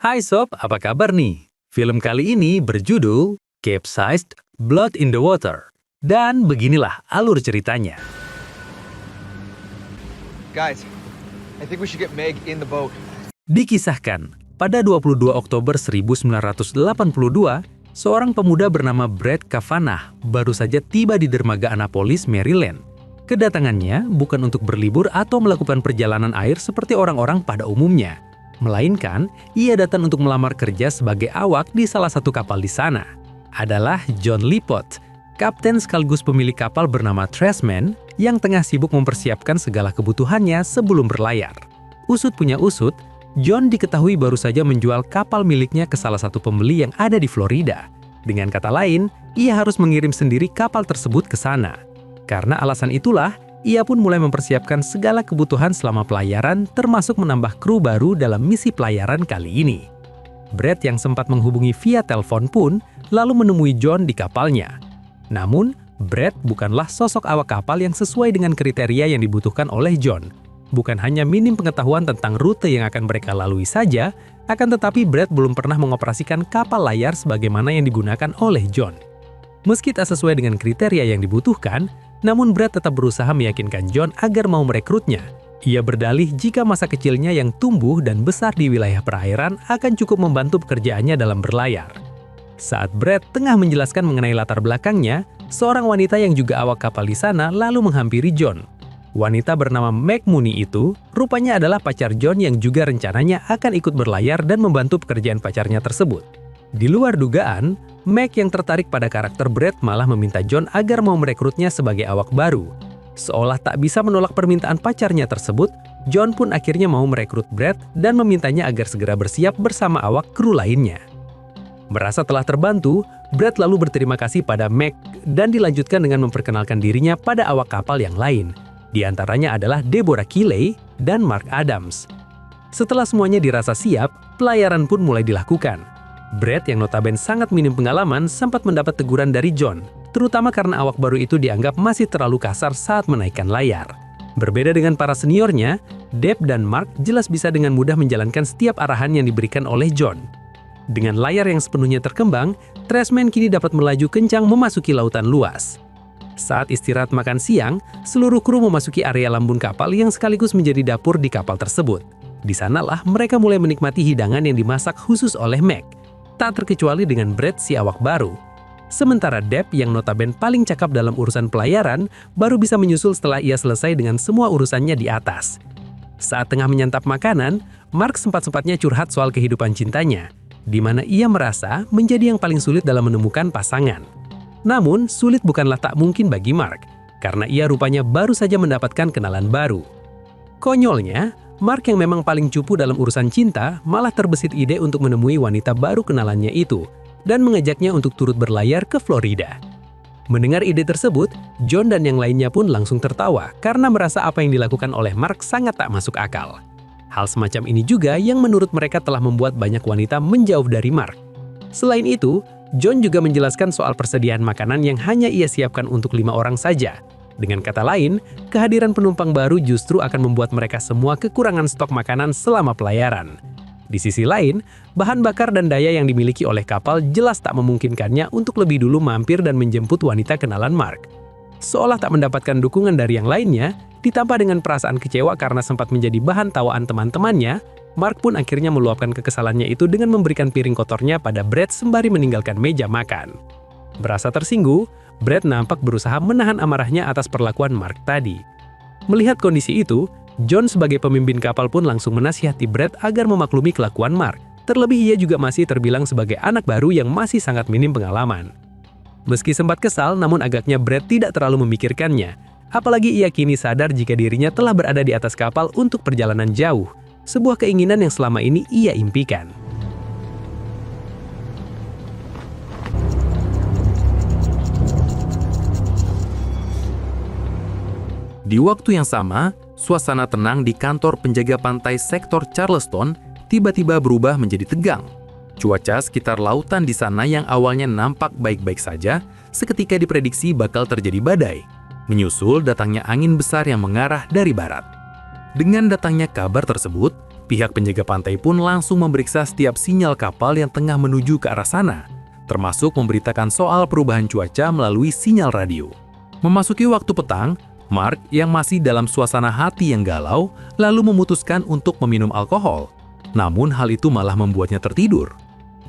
Hai Sob, apa kabar nih? Film kali ini berjudul Capsized Blood in the Water. Dan beginilah alur ceritanya. Guys, I think we should get Meg in the boat. Dikisahkan, pada 22 Oktober 1982, seorang pemuda bernama Brett Kavanaugh baru saja tiba di dermaga Annapolis, Maryland. Kedatangannya bukan untuk berlibur atau melakukan perjalanan air seperti orang-orang pada umumnya. Melainkan, ia datang untuk melamar kerja sebagai awak di salah satu kapal di sana. Adalah John Lipot, kapten sekaligus pemilik kapal bernama Tresman yang tengah sibuk mempersiapkan segala kebutuhannya sebelum berlayar. Usut punya usut, John diketahui baru saja menjual kapal miliknya ke salah satu pembeli yang ada di Florida. Dengan kata lain, ia harus mengirim sendiri kapal tersebut ke sana. Karena alasan itulah, ia pun mulai mempersiapkan segala kebutuhan selama pelayaran, termasuk menambah kru baru dalam misi pelayaran kali ini. Brett yang sempat menghubungi via telepon pun lalu menemui John di kapalnya. Namun, Brett bukanlah sosok awak kapal yang sesuai dengan kriteria yang dibutuhkan oleh John. Bukan hanya minim pengetahuan tentang rute yang akan mereka lalui saja, akan tetapi Brett belum pernah mengoperasikan kapal layar sebagaimana yang digunakan oleh John. Meski tak sesuai dengan kriteria yang dibutuhkan, namun Brett tetap berusaha meyakinkan John agar mau merekrutnya. Ia berdalih jika masa kecilnya yang tumbuh dan besar di wilayah perairan akan cukup membantu pekerjaannya dalam berlayar. Saat Brett tengah menjelaskan mengenai latar belakangnya, seorang wanita yang juga awak kapal di sana lalu menghampiri John. Wanita bernama Meg Mooney itu rupanya adalah pacar John yang juga rencananya akan ikut berlayar dan membantu pekerjaan pacarnya tersebut. Di luar dugaan, Meg yang tertarik pada karakter Brett malah meminta John agar mau merekrutnya sebagai awak baru. Seolah tak bisa menolak permintaan pacarnya tersebut, John pun akhirnya mau merekrut Brett dan memintanya agar segera bersiap bersama awak kru lainnya. Merasa telah terbantu, Brett lalu berterima kasih pada Meg dan dilanjutkan dengan memperkenalkan dirinya pada awak kapal yang lain. Di antaranya adalah Deborah Keeley dan Mark Adams. Setelah semuanya dirasa siap, pelayaran pun mulai dilakukan. Brett yang notabene sangat minim pengalaman sempat mendapat teguran dari John, terutama karena awak baru itu dianggap masih terlalu kasar saat menaikkan layar. Berbeda dengan para seniornya, Deb dan Mark jelas bisa dengan mudah menjalankan setiap arahan yang diberikan oleh John. Dengan layar yang sepenuhnya terkembang, Tresman kini dapat melaju kencang memasuki lautan luas. Saat istirahat makan siang, seluruh kru memasuki area lambung kapal yang sekaligus menjadi dapur di kapal tersebut. Di sanalah mereka mulai menikmati hidangan yang dimasak khusus oleh Meg. Tak terkecuali dengan Brett si awak baru. Sementara Deb yang notabene paling cakap dalam urusan pelayaran baru bisa menyusul setelah ia selesai dengan semua urusannya di atas. Saat tengah menyantap makanan, Mark sempat-sempatnya curhat soal kehidupan cintanya, di mana ia merasa menjadi yang paling sulit dalam menemukan pasangan. Namun, sulit bukanlah tak mungkin bagi Mark, karena ia rupanya baru saja mendapatkan kenalan baru. Konyolnya, Mark yang memang paling cupu dalam urusan cinta malah terbesit ide untuk menemui wanita baru kenalannya itu dan mengajaknya untuk turut berlayar ke Florida. Mendengar ide tersebut, John dan yang lainnya pun langsung tertawa karena merasa apa yang dilakukan oleh Mark sangat tak masuk akal. Hal semacam ini juga yang menurut mereka telah membuat banyak wanita menjauh dari Mark. Selain itu, John juga menjelaskan soal persediaan makanan yang hanya ia siapkan untuk 5 orang saja. Dengan kata lain, kehadiran penumpang baru justru akan membuat mereka semua kekurangan stok makanan selama pelayaran. Di sisi lain, bahan bakar dan daya yang dimiliki oleh kapal jelas tak memungkinkannya untuk lebih dulu mampir dan menjemput wanita kenalan Mark. Seolah tak mendapatkan dukungan dari yang lainnya, ditambah dengan perasaan kecewa karena sempat menjadi bahan tawaan teman-temannya, Mark pun akhirnya meluapkan kekesalannya itu dengan memberikan piring kotornya pada Brett sembari meninggalkan meja makan. Berasa tersinggung, Brett nampak berusaha menahan amarahnya atas perlakuan Mark tadi. Melihat kondisi itu, John sebagai pemimpin kapal pun langsung menasihati Brett agar memaklumi kelakuan Mark. Terlebih ia juga masih terbilang sebagai anak baru yang masih sangat minim pengalaman. Meski sempat kesal, namun agaknya Brett tidak terlalu memikirkannya. Apalagi ia kini sadar jika dirinya telah berada di atas kapal untuk perjalanan jauh. Sebuah keinginan yang selama ini ia impikan. Di waktu yang sama, suasana tenang di kantor penjaga pantai sektor Charleston tiba-tiba berubah menjadi tegang. Cuaca sekitar lautan di sana yang awalnya nampak baik-baik saja, seketika diprediksi bakal terjadi badai. Menyusul datangnya angin besar yang mengarah dari barat. Dengan datangnya kabar tersebut, Pihak penjaga pantai pun langsung memeriksa setiap sinyal kapal yang tengah menuju ke arah sana, termasuk memberitakan soal perubahan cuaca melalui sinyal radio. Memasuki waktu petang, Mark yang masih dalam suasana hati yang galau, lalu memutuskan untuk meminum alkohol. Namun hal itu malah membuatnya tertidur.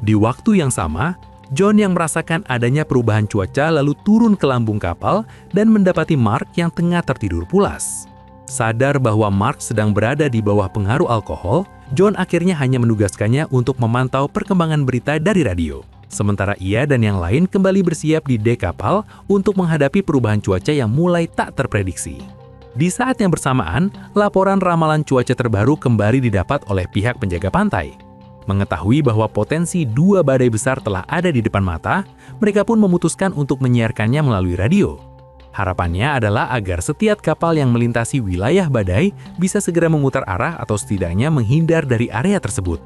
Di waktu yang sama, John yang merasakan adanya perubahan cuaca lalu turun ke lambung kapal dan mendapati Mark yang tengah tertidur pulas. Sadar bahwa Mark sedang berada di bawah pengaruh alkohol, John akhirnya hanya menugaskannya untuk memantau perkembangan berita dari radio. Sementara ia dan yang lain kembali bersiap di dek kapal untuk menghadapi perubahan cuaca yang mulai tak terprediksi. Di saat yang bersamaan, laporan ramalan cuaca terbaru kembali didapat oleh pihak penjaga pantai. Mengetahui bahwa potensi 2 badai besar telah ada di depan mata, mereka pun memutuskan untuk menyiarkannya melalui radio. Harapannya adalah agar setiap kapal yang melintasi wilayah badai bisa segera memutar arah atau setidaknya menghindar dari area tersebut.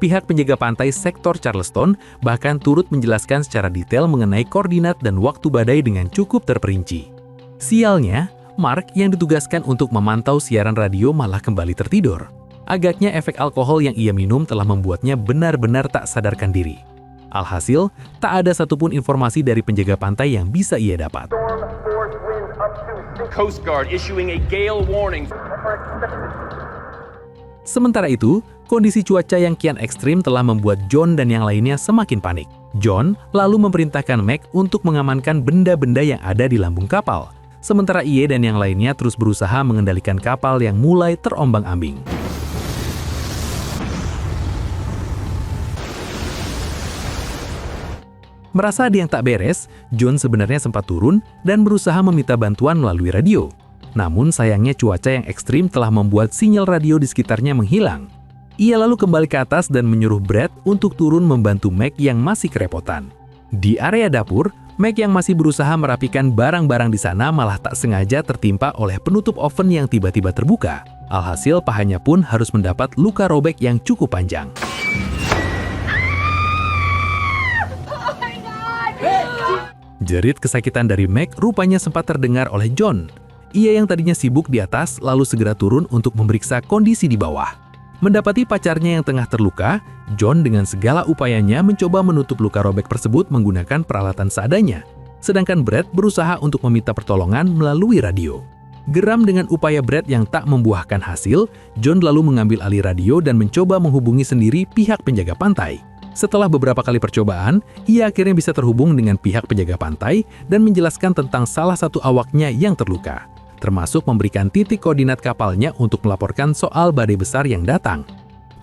Pihak penjaga pantai sektor Charleston bahkan turut menjelaskan secara detail mengenai koordinat dan waktu badai dengan cukup terperinci. Sialnya, Mark yang ditugaskan untuk memantau siaran radio malah kembali tertidur. Agaknya efek alkohol yang ia minum telah membuatnya benar-benar tak sadarkan diri. Alhasil, tak ada satupun informasi dari penjaga pantai yang bisa ia dapat. Coast Guard issuing a gale warning. Sementara itu, kondisi cuaca yang kian ekstrim telah membuat John dan yang lainnya semakin panik. John lalu memerintahkan Meg untuk mengamankan benda-benda yang ada di lambung kapal. Sementara ia dan yang lainnya terus berusaha mengendalikan kapal yang mulai terombang-ambing. Merasa ada yang tak beres, John sebenarnya sempat turun dan berusaha meminta bantuan melalui radio. Namun sayangnya cuaca yang ekstrim telah membuat sinyal radio di sekitarnya menghilang. Ia lalu kembali ke atas dan menyuruh Brad untuk turun membantu Meg yang masih kerepotan. Di area dapur, Meg yang masih berusaha merapikan barang-barang di sana malah tak sengaja tertimpa oleh penutup oven yang tiba-tiba terbuka. Alhasil pahanya pun harus mendapat luka robek yang cukup panjang. Jerit kesakitan dari Meg rupanya sempat terdengar oleh John. Ia yang tadinya sibuk di atas lalu segera turun untuk memeriksa kondisi di bawah. Mendapati pacarnya yang tengah terluka, John dengan segala upayanya mencoba menutup luka robek tersebut menggunakan peralatan seadanya. Sedangkan Brad berusaha untuk meminta pertolongan melalui radio. Geram dengan upaya Brad yang tak membuahkan hasil, John lalu mengambil alih radio dan mencoba menghubungi sendiri pihak penjaga pantai. Setelah beberapa kali percobaan, ia akhirnya bisa terhubung dengan pihak penjaga pantai dan menjelaskan tentang salah satu awaknya yang terluka, termasuk memberikan titik koordinat kapalnya untuk melaporkan soal badai besar yang datang.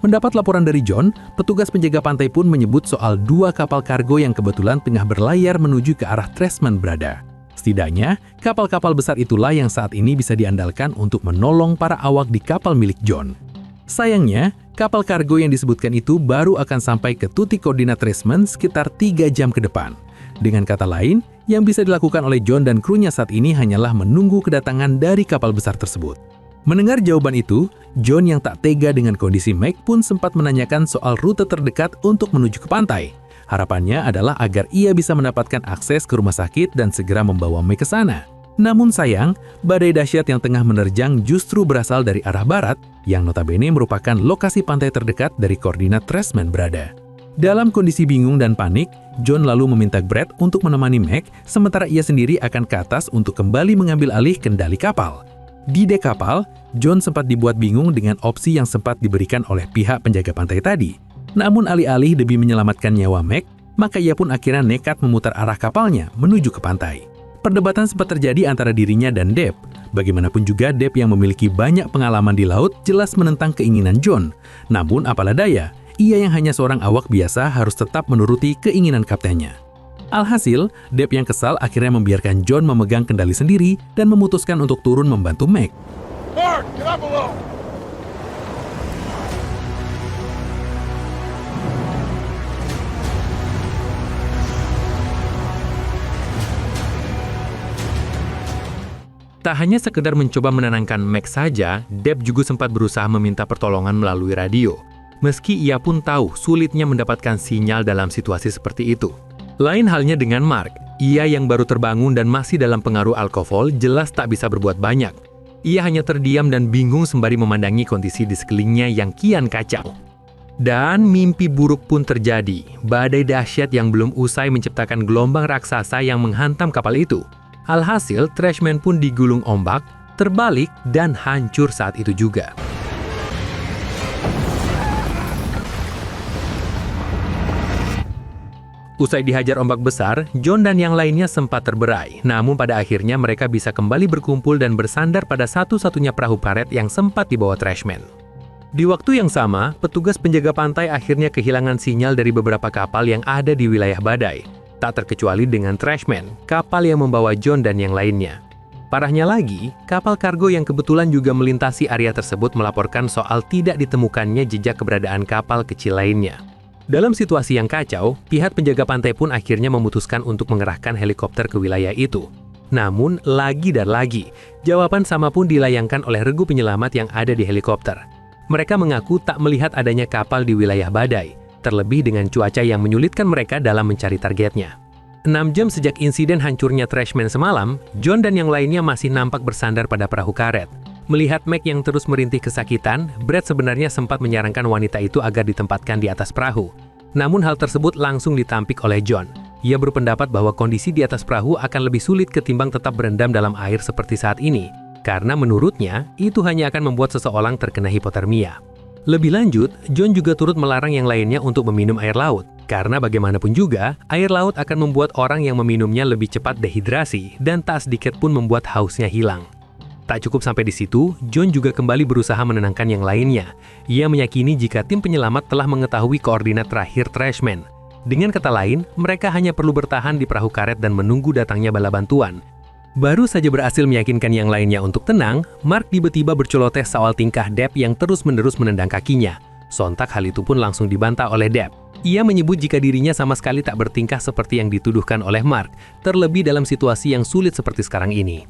Mendapat laporan dari John, petugas penjaga pantai pun menyebut soal 2 kapal kargo yang kebetulan tengah berlayar menuju ke arah Tresman berada. Setidaknya, kapal-kapal besar itulah yang saat ini bisa diandalkan untuk menolong para awak di kapal milik John. Sayangnya, kapal kargo yang disebutkan itu baru akan sampai ke titik koordinat Tresman sekitar 3 jam ke depan. Dengan kata lain, yang bisa dilakukan oleh John dan krunya saat ini hanyalah menunggu kedatangan dari kapal besar tersebut. Mendengar jawaban itu, John yang tak tega dengan kondisi Meg pun sempat menanyakan soal rute terdekat untuk menuju ke pantai. Harapannya adalah agar ia bisa mendapatkan akses ke rumah sakit dan segera membawa Meg ke sana. Namun sayang, badai dahsyat yang tengah menerjang justru berasal dari arah barat, yang notabene merupakan lokasi pantai terdekat dari koordinat Tresman berada. Dalam kondisi bingung dan panik, John lalu meminta Brad untuk menemani Meg, sementara ia sendiri akan ke atas untuk kembali mengambil alih kendali kapal. Di dek kapal, John sempat dibuat bingung dengan opsi yang sempat diberikan oleh pihak penjaga pantai tadi. Namun alih-alih demi menyelamatkan nyawa Meg, maka ia pun akhirnya nekat memutar arah kapalnya menuju ke pantai. Perdebatan sempat terjadi antara dirinya dan Deb. Bagaimanapun juga Deb yang memiliki banyak pengalaman di laut jelas menentang keinginan John. Namun apalah daya, ia yang hanya seorang awak biasa harus tetap menuruti keinginan kaptennya. Alhasil, Deb yang kesal akhirnya membiarkan John memegang kendali sendiri dan memutuskan untuk turun membantu Meg. Mark, get up below! Tak hanya sekedar mencoba menenangkan Meg saja, Deb juga sempat berusaha meminta pertolongan melalui radio. Meski ia pun tahu sulitnya mendapatkan sinyal dalam situasi seperti itu. Lain halnya dengan Mark, ia yang baru terbangun dan masih dalam pengaruh alkohol jelas tak bisa berbuat banyak. Ia hanya terdiam dan bingung sembari memandangi kondisi di sekelilingnya yang kian kacau. Dan mimpi buruk pun terjadi. Badai dahsyat yang belum usai menciptakan gelombang raksasa yang menghantam kapal itu. Alhasil, Trashman pun digulung ombak, terbalik, dan hancur saat itu juga. Usai dihajar ombak besar, John dan yang lainnya sempat terberai. Namun pada akhirnya mereka bisa kembali berkumpul dan bersandar pada satu-satunya perahu karet yang sempat dibawa Trashman. Di waktu yang sama, petugas penjaga pantai akhirnya kehilangan sinyal dari beberapa kapal yang ada di wilayah badai. Tak terkecuali dengan Trashman, kapal yang membawa John dan yang lainnya. Parahnya lagi, kapal kargo yang kebetulan juga melintasi area tersebut melaporkan soal tidak ditemukannya jejak keberadaan kapal kecil lainnya. Dalam situasi yang kacau, pihak penjaga pantai pun akhirnya memutuskan untuk mengerahkan helikopter ke wilayah itu. Namun, lagi dan lagi, jawaban sama pun dilayangkan oleh regu penyelamat yang ada di helikopter. Mereka mengaku tak melihat adanya kapal di wilayah badai, terlebih dengan cuaca yang menyulitkan mereka dalam mencari targetnya. 6 jam sejak insiden hancurnya Trashman semalam, John dan yang lainnya masih nampak bersandar pada perahu karet. Melihat Meg yang terus merintih kesakitan, Brad sebenarnya sempat menyarankan wanita itu agar ditempatkan di atas perahu. Namun hal tersebut langsung ditampik oleh John. Ia berpendapat bahwa kondisi di atas perahu akan lebih sulit ketimbang tetap berendam dalam air seperti saat ini, karena menurutnya itu hanya akan membuat seseorang terkena hipotermia. Lebih lanjut, John juga turut melarang yang lainnya untuk meminum air laut, karena bagaimanapun juga, air laut akan membuat orang yang meminumnya lebih cepat dehidrasi dan tak sedikit pun membuat hausnya hilang. Tak cukup sampai di situ, John juga kembali berusaha menenangkan yang lainnya. Ia meyakini jika tim penyelamat telah mengetahui koordinat terakhir Trashman. Dengan kata lain, mereka hanya perlu bertahan di perahu karet dan menunggu datangnya bala bantuan. Baru saja berhasil meyakinkan yang lainnya untuk tenang, Mark tiba-tiba berceloteh soal tingkah Deb yang terus-menerus menendang kakinya. Sontak hal itu pun langsung dibantah oleh Deb. Ia menyebut jika dirinya sama sekali tak bertingkah seperti yang dituduhkan oleh Mark, terlebih dalam situasi yang sulit seperti sekarang ini.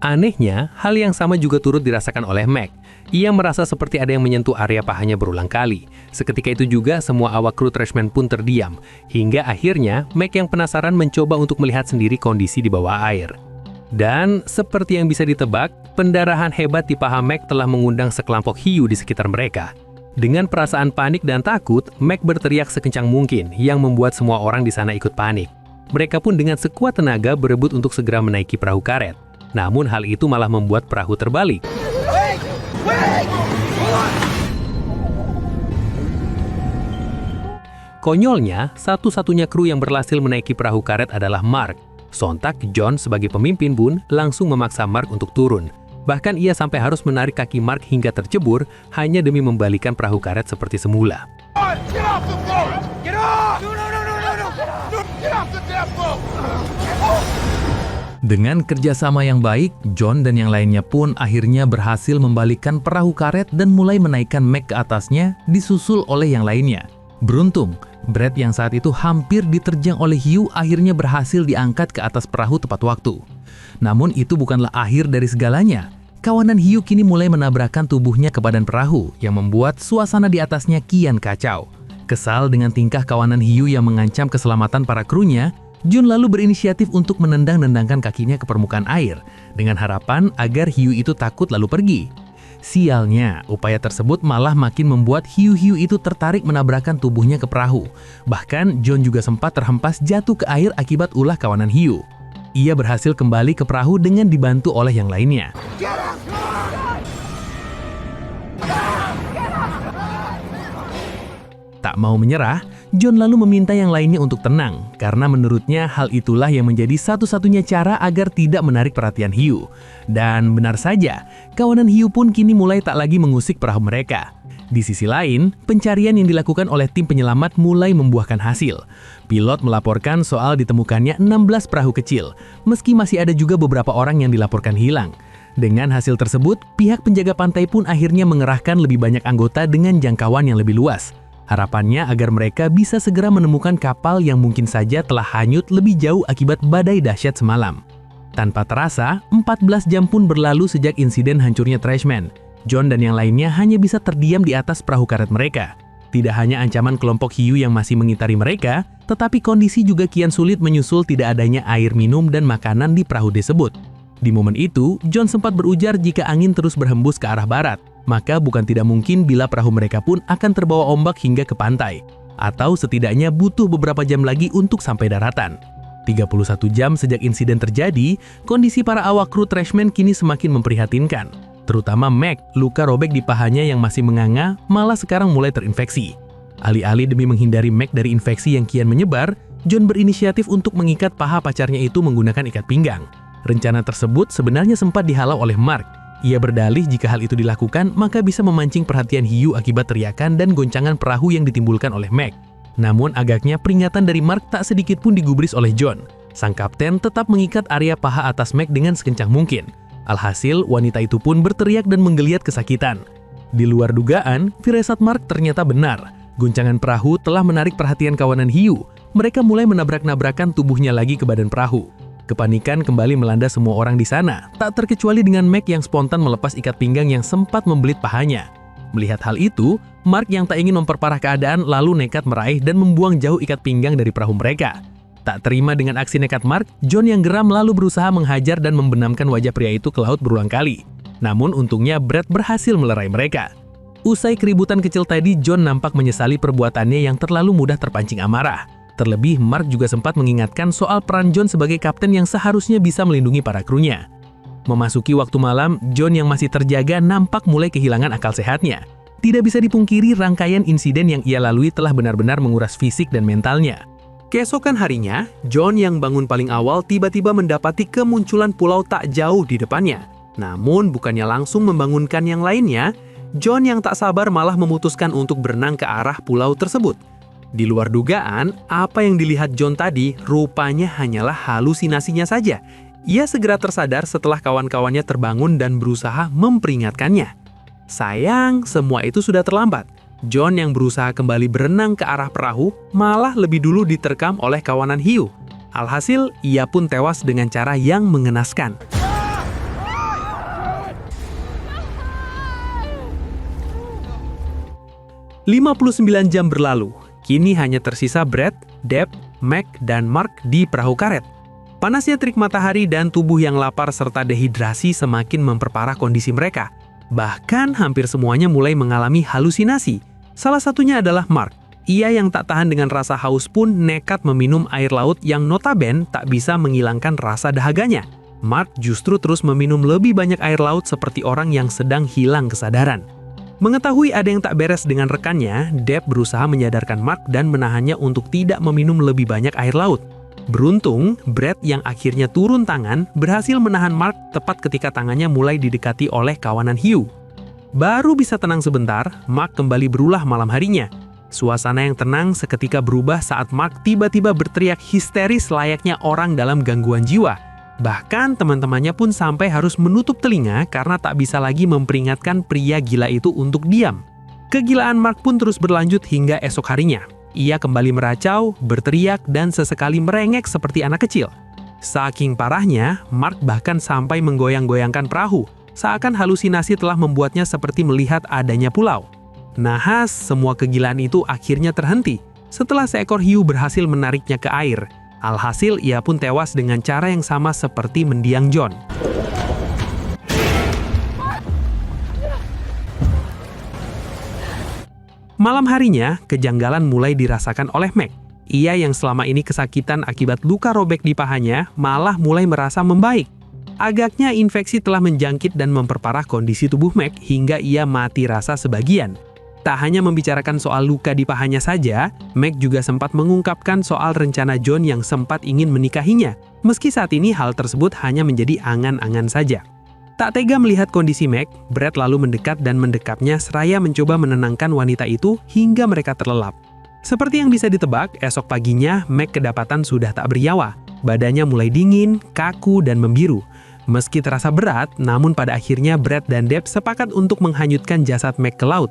Anehnya, hal yang sama juga turut dirasakan oleh Meg. Ia merasa seperti ada yang menyentuh area pahanya berulang kali. Seketika itu juga, semua awak kru Trashman pun terdiam. Hingga akhirnya, Meg yang penasaran mencoba untuk melihat sendiri kondisi di bawah air. Dan, seperti yang bisa ditebak, pendarahan hebat di paha Meg telah mengundang sekelompok hiu di sekitar mereka. Dengan perasaan panik dan takut, Meg berteriak sekencang mungkin, yang membuat semua orang di sana ikut panik. Mereka pun dengan sekuat tenaga berebut untuk segera menaiki perahu karet. Namun hal itu malah membuat perahu terbalik. Konyolnya, satu-satunya kru yang berhasil menaiki perahu karet adalah Mark. Sontak, John sebagai pemimpin pun langsung memaksa Mark untuk turun. Bahkan ia sampai harus menarik kaki Mark hingga tercebur hanya demi membalikan perahu karet seperti semula. Dengan kerjasama yang baik, John dan yang lainnya pun akhirnya berhasil membalikkan perahu karet dan mulai menaikkan Meg ke atasnya, disusul oleh yang lainnya. Beruntung, Brad yang saat itu hampir diterjang oleh hiu akhirnya berhasil diangkat ke atas perahu tepat waktu. Namun itu bukanlah akhir dari segalanya. Kawanan hiu kini mulai menabrakkan tubuhnya ke badan perahu, yang membuat suasana di atasnya kian kacau. Kesal dengan tingkah kawanan hiu yang mengancam keselamatan para krunya, John lalu berinisiatif untuk menendang-nendangkan kakinya ke permukaan air, dengan harapan agar hiu itu takut lalu pergi. Sialnya, upaya tersebut malah makin membuat hiu-hiu itu tertarik menabrakkan tubuhnya ke perahu. Bahkan, John juga sempat terhempas jatuh ke air akibat ulah kawanan hiu. Ia berhasil kembali ke perahu dengan dibantu oleh yang lainnya. Tak mau menyerah, John lalu meminta yang lainnya untuk tenang, karena menurutnya hal itulah yang menjadi satu-satunya cara agar tidak menarik perhatian hiu. Dan benar saja, kawanan hiu pun kini mulai tak lagi mengusik perahu mereka. Di sisi lain, pencarian yang dilakukan oleh tim penyelamat mulai membuahkan hasil. Pilot melaporkan soal ditemukannya 16 perahu kecil, meski masih ada juga beberapa orang yang dilaporkan hilang. Dengan hasil tersebut, pihak penjaga pantai pun akhirnya mengerahkan lebih banyak anggota dengan jangkauan yang lebih luas. Harapannya agar mereka bisa segera menemukan kapal yang mungkin saja telah hanyut lebih jauh akibat badai dahsyat semalam. Tanpa terasa, 14 jam pun berlalu sejak insiden hancurnya Trashman. John dan yang lainnya hanya bisa terdiam di atas perahu karet mereka. Tidak hanya ancaman kelompok hiu yang masih mengitari mereka, tetapi kondisi juga kian sulit menyusul tidak adanya air minum dan makanan di perahu tersebut. Di momen itu, John sempat berujar jika angin terus berhembus ke arah barat, maka bukan tidak mungkin bila perahu mereka pun akan terbawa ombak hingga ke pantai, atau setidaknya butuh beberapa jam lagi untuk sampai daratan. 31 jam sejak insiden terjadi, kondisi para awak kru Trashman kini semakin memprihatinkan. Terutama Meg, luka robek di pahanya yang masih menganga, malah sekarang mulai terinfeksi. Alih-alih demi menghindari Meg dari infeksi yang kian menyebar, John berinisiatif untuk mengikat paha pacarnya itu menggunakan ikat pinggang. Rencana tersebut sebenarnya sempat dihalau oleh Mark. Ia berdalih jika hal itu dilakukan, maka bisa memancing perhatian hiu akibat teriakan dan goncangan perahu yang ditimbulkan oleh Meg. Namun agaknya peringatan dari Mark tak sedikit pun digubris oleh John. Sang kapten tetap mengikat area paha atas Meg dengan sekencang mungkin. Alhasil, wanita itu pun berteriak dan menggeliat kesakitan. Di luar dugaan, firasat Mark ternyata benar. Guncangan perahu telah menarik perhatian kawanan hiu. Mereka mulai menabrak-nabrakan tubuhnya lagi ke badan perahu. Kepanikan kembali melanda semua orang di sana, tak terkecuali dengan Meg yang spontan melepas ikat pinggang yang sempat membelit pahanya. Melihat hal itu, Mark yang tak ingin memperparah keadaan lalu nekat meraih dan membuang jauh ikat pinggang dari perahu mereka. Tak terima dengan aksi nekat Mark, John yang geram lalu berusaha menghajar dan membenamkan wajah pria itu ke laut berulang kali. Namun untungnya Brad berhasil melerai mereka. Usai keributan kecil tadi, John nampak menyesali perbuatannya yang terlalu mudah terpancing amarah. Terlebih, Mark juga sempat mengingatkan soal peran John sebagai kapten yang seharusnya bisa melindungi para krunya. Memasuki waktu malam, John yang masih terjaga nampak mulai kehilangan akal sehatnya. Tidak bisa dipungkiri rangkaian insiden yang ia lalui telah benar-benar menguras fisik dan mentalnya. Keesokan harinya, John yang bangun paling awal tiba-tiba mendapati kemunculan pulau tak jauh di depannya. Namun bukannya langsung membangunkan yang lainnya, John yang tak sabar malah memutuskan untuk berenang ke arah pulau tersebut. Di luar dugaan, apa yang dilihat John tadi rupanya hanyalah halusinasinya saja. Ia segera tersadar setelah kawan-kawannya terbangun dan berusaha memperingatkannya. Sayang, semua itu sudah terlambat. John yang berusaha kembali berenang ke arah perahu malah lebih dulu diterkam oleh kawanan hiu. Alhasil, ia pun tewas dengan cara yang mengenaskan. "59 jam berlalu. Kini hanya tersisa Brad, Deb, Meg, dan Mark di perahu karet. Panasnya terik matahari dan tubuh yang lapar serta dehidrasi semakin memperparah kondisi mereka. Bahkan hampir semuanya mulai mengalami halusinasi. Salah satunya adalah Mark. Ia yang tak tahan dengan rasa haus pun nekat meminum air laut yang notaben tak bisa menghilangkan rasa dahaganya. Mark justru terus meminum lebih banyak air laut seperti orang yang sedang hilang kesadaran. Mengetahui ada yang tak beres dengan rekannya, Deb berusaha menyadarkan Mark dan menahannya untuk tidak meminum lebih banyak air laut. Beruntung, Brad yang akhirnya turun tangan berhasil menahan Mark tepat ketika tangannya mulai didekati oleh kawanan hiu. Baru bisa tenang sebentar, Mark kembali berulah malam harinya. Suasana yang tenang seketika berubah saat Mark tiba-tiba berteriak histeris layaknya orang dalam gangguan jiwa. Bahkan teman-temannya pun sampai harus menutup telinga karena tak bisa lagi memperingatkan pria gila itu untuk diam. Kegilaan Mark pun terus berlanjut hingga esok harinya. Ia kembali meracau, berteriak, dan sesekali merengek seperti anak kecil. Saking parahnya, Mark bahkan sampai menggoyang-goyangkan perahu, seakan halusinasi telah membuatnya seperti melihat adanya pulau. Nahas, semua kegilaan itu akhirnya terhenti setelah seekor hiu berhasil menariknya ke air. Alhasil, ia pun tewas dengan cara yang sama seperti mendiang John. Malam harinya, kejanggalan mulai dirasakan oleh Meg. Ia yang selama ini kesakitan akibat luka robek di pahanya, malah mulai merasa membaik. Agaknya infeksi telah menjangkit dan memperparah kondisi tubuh Meg hingga ia mati rasa sebagian. Tak hanya membicarakan soal luka di pahanya saja, Meg juga sempat mengungkapkan soal rencana John yang sempat ingin menikahinya. Meski saat ini hal tersebut hanya menjadi angan-angan saja. Tak tega melihat kondisi Meg, Brad lalu mendekat dan mendekapnya seraya mencoba menenangkan wanita itu hingga mereka terlelap. Seperti yang bisa ditebak, esok paginya Meg kedapatan sudah tak bernyawa. Badannya mulai dingin, kaku, dan membiru. Meski terasa berat, namun pada akhirnya Brad dan Deb sepakat untuk menghanyutkan jasad Meg ke laut.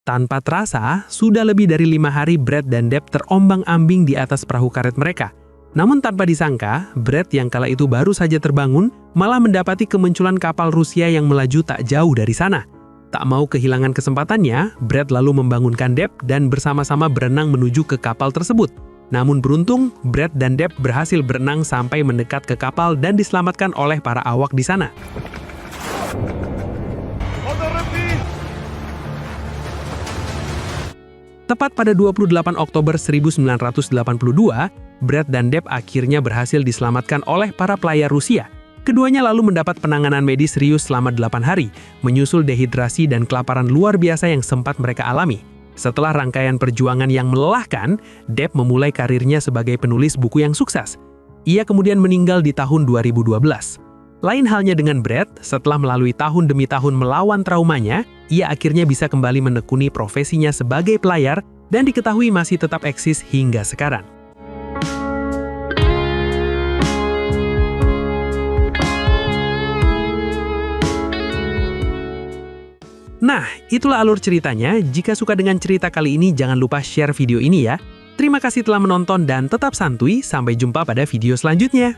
Tanpa terasa, sudah lebih dari 5 hari Brad dan Deb terombang-ambing di atas perahu karet mereka. Namun tanpa disangka, Brad yang kala itu baru saja terbangun, malah mendapati kemunculan kapal Rusia yang melaju tak jauh dari sana. Tak mau kehilangan kesempatannya, Brad lalu membangunkan Depp dan bersama-sama berenang menuju ke kapal tersebut. Namun beruntung, Brad dan Depp berhasil berenang sampai mendekat ke kapal dan diselamatkan oleh para awak di sana. Tepat pada 28 Oktober 1982, Brad dan Depp akhirnya berhasil diselamatkan oleh para pelayar Rusia. Keduanya lalu mendapat penanganan medis serius selama 8 hari, menyusul dehidrasi dan kelaparan luar biasa yang sempat mereka alami. Setelah rangkaian perjuangan yang melelahkan, Depp memulai karirnya sebagai penulis buku yang sukses. Ia kemudian meninggal di tahun 2012. Lain halnya dengan Brad, setelah melalui tahun demi tahun melawan traumanya, ia akhirnya bisa kembali menekuni profesinya sebagai pelayar dan diketahui masih tetap eksis hingga sekarang. Nah, itulah alur ceritanya. Jika suka dengan cerita kali ini, jangan lupa share video ini ya. Terima kasih telah menonton dan tetap santuy. Sampai jumpa pada video selanjutnya.